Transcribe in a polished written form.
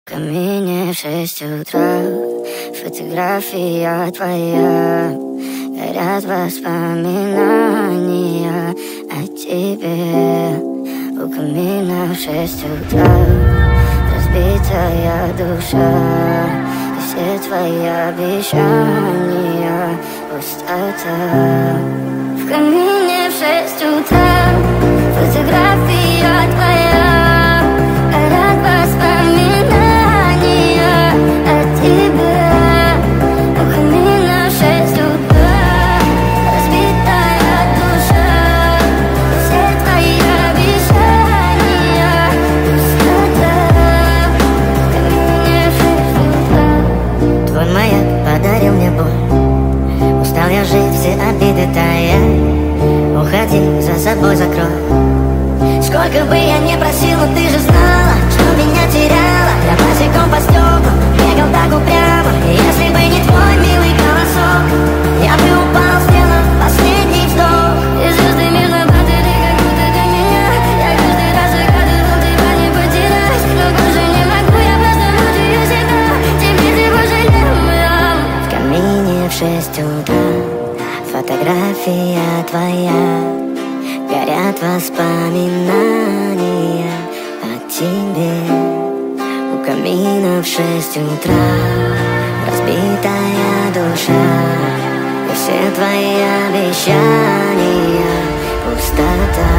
камине в 6 утра, фотография твоя, горят воспоминания о тебе. У камина в 6 утра, разбитая душа, и все твои обещания пустота. В камине в 6 утра, фотография твоя, горят воспоминания о тебе. У камина в 6 утра, разбитая душа, все твои обещания пустота. В камине в 6 утра. Твой маяк подарил мне боль, устал я жить, все обиды тая. Уходи, за собой закрой. Сколько бы я не просил, но ты же знала, что меня теряла. Я босиком по стеклам бегал так упрямо, и если бы не твой милый голосок, я бы упал, сделав последний вздох. И звезды мирно падали, как будто для меня. Я каждый раз загадывал, тебя не потерять, но больше не могу, я просто мучаю себя. Теперь ты пожалел. В камине в 6 утра, фотография твоя, горят воспоминания о тебе. У камина в 6 утра, разбитая душа, и все твои обещания пустота.